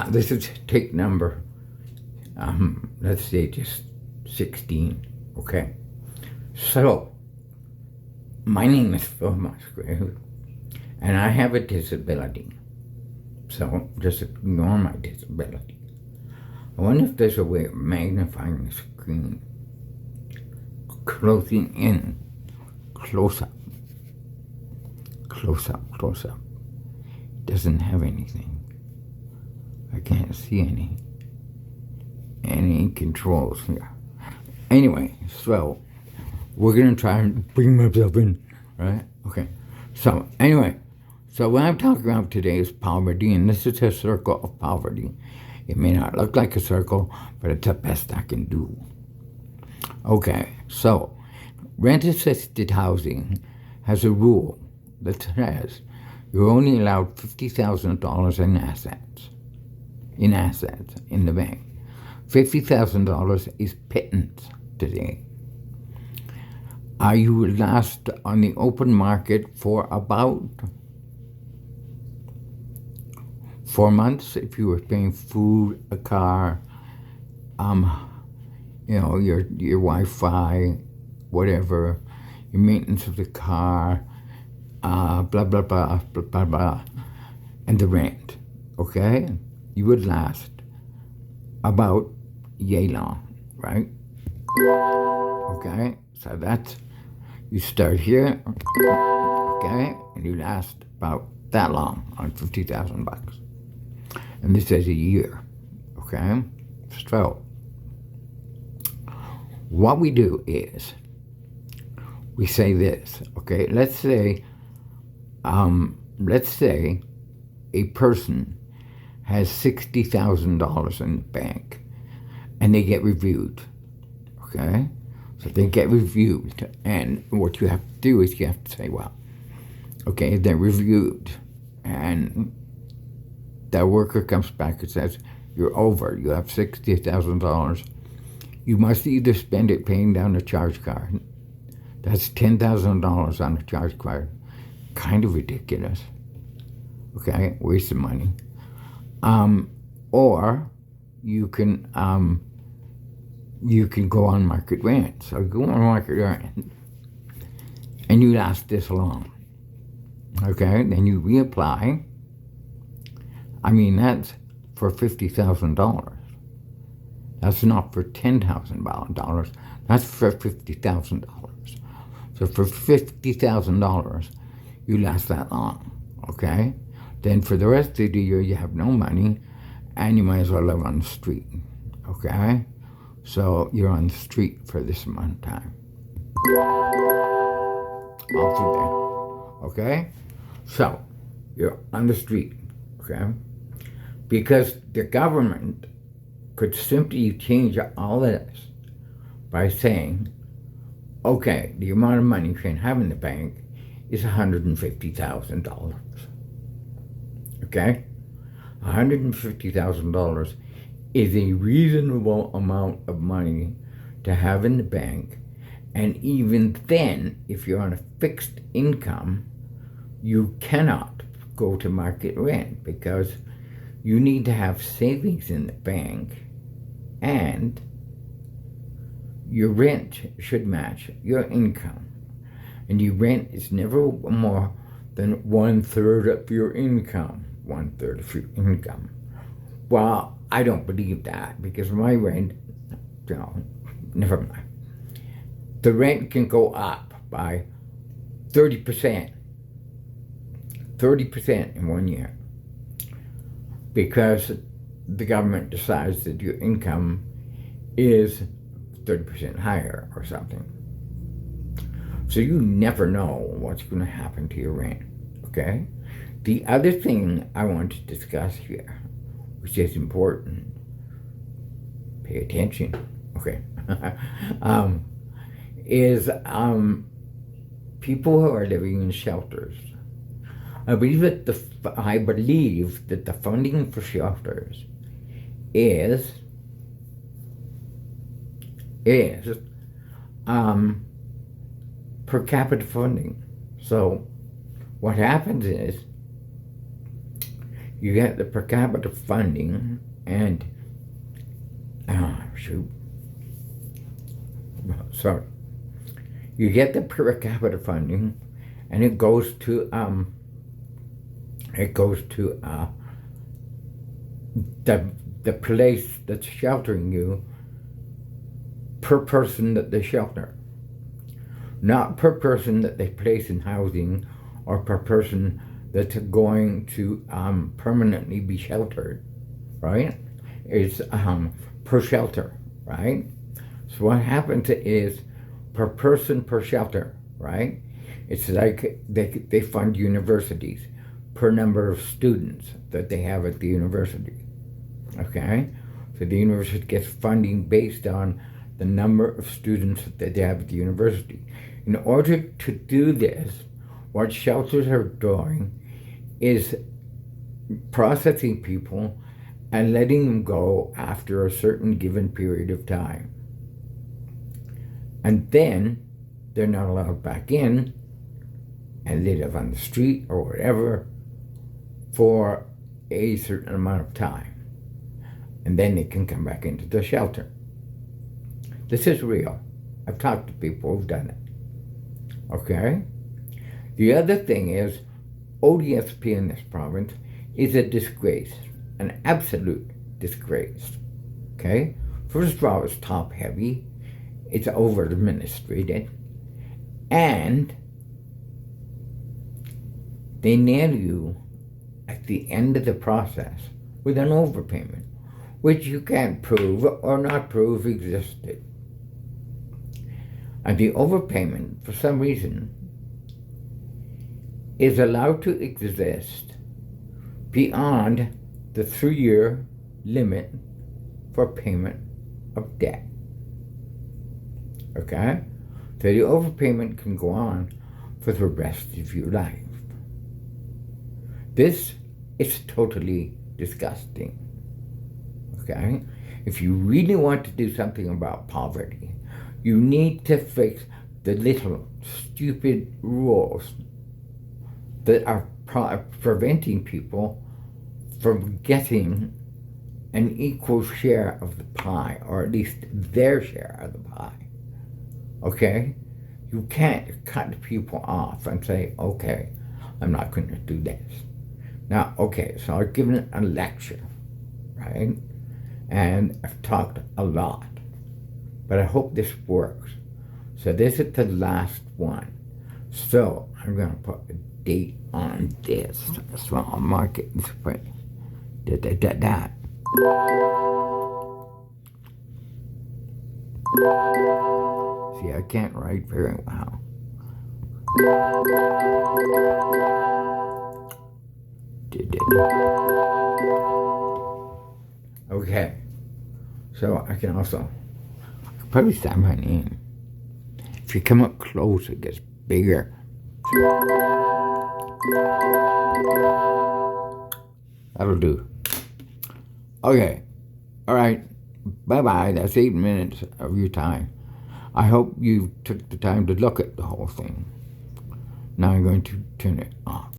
This is take number, let's say just 16, okay? So, my name is Phil Musgrave, and I have a disability. So, just ignore my disability. I wonder if there's a way of magnifying the screen, closing in, close up. Doesn't have anything. I can't see any controls here. Anyway, so we're gonna try and bring myself in, right? Okay. So anyway, so what I'm talking about today is poverty, and this is a circle of poverty. It may not look like a circle, but it's the best I can do. Okay, so rent-assisted housing has a rule that says you're only allowed $50,000 in assets in the bank. $50,000 is pittance today. You would last on the open market for about 4 months if you were paying food, a car, your Wi-Fi, whatever, your maintenance of the car, blah, blah, blah, blah, blah, blah, and the rent, okay? You would last about yay long, right? Okay, so that's, you start here, okay, and you last about that long on $50,000. And this is a year, okay? So, what we do is, we say this, okay? Let's say a person has $60,000 in the bank, and they get reviewed, okay? So they get reviewed, and what you have to do is you have to say, well, okay, they're reviewed, and the worker comes back and says, you're over, you have $60,000. You must either spend it paying down a charge card. That's $10,000 on a charge card. Kind of ridiculous. Okay, waste of money. Or you can go on market rent. So go on market rent, and you last this long. Okay, then you reapply. I mean, that's for $50,000. That's not for $10,000. That's for $50,000. So for $50,000, you last that long, okay? Then for the rest of the year, you have no money, and you might as well live on the street, okay? So you're on the street for this amount of time. All through there, okay? So you're on the street, okay? Because the government could simply change all of this by saying, okay, the amount of money you can have in the bank is $150,000. Okay? $150,000 is a reasonable amount of money to have in the bank, and even then, if you're on a fixed income, you cannot go to market rent because you need to have savings in the bank, and your rent should match your income. And your rent is never more than 1/3 of your income. 1/3 of your income. Well, I don't believe that because my rent, never mind. The rent can go up by 30%. 30% in 1 year. Because the government decides that your income is 30% higher or something. So you never know what's going to happen to your rent, okay? The other thing I want to discuss here, which is important, pay attention, okay, is people who are living in shelters. I believe that the funding for shelters is per capita funding. So what happens is you get the per capita funding, and you get the per capita funding, and it goes to the place that's sheltering you per person that they shelter, not per person that they place in housing or per person that's going to permanently be sheltered, right? It's per shelter, right? So what happens is per person per shelter, right? It's like they fund universities per number of students that they have at the university, okay? So the university gets funding based on the number of students that they have at the university. In order to do this, what shelters are doing is processing people and letting them go after a certain given period of time. And then they're not allowed back in, and they live on the street or whatever for a certain amount of time. And then they can come back into the shelter. This is real. I've talked to people who've done it. Okay? The other thing is, ODSP in this province is a disgrace, an absolute disgrace. Okay? First of all, it's top heavy, it's over administrated, and they nail you at the end of the process with an overpayment, which you can't prove or not prove existed. And the overpayment, for some reason, is allowed to exist beyond the 3-year limit for payment of debt. Okay? So the overpayment can go on for the rest of your life. This is totally disgusting. Okay? If you really want to do something about poverty, you need to fix the little stupid rules that are preventing people from getting an equal share of the pie, or at least their share of the pie. Okay? You can't cut people off and say, okay, I'm not going to do this. Now, okay, so I've given a lecture, right? And I've talked a lot, but I hope this works. So this is the last one. So I'm going to put a date on this. So I'll mark it this way. That. See, I can't write very well. Okay, so I can also probably sign my name. If you come up close, it gets bigger. That'll do. Okay, all right, bye-bye. That's 8 minutes of your time. I hope you took the time to look at the whole thing. Now I'm going to turn it off.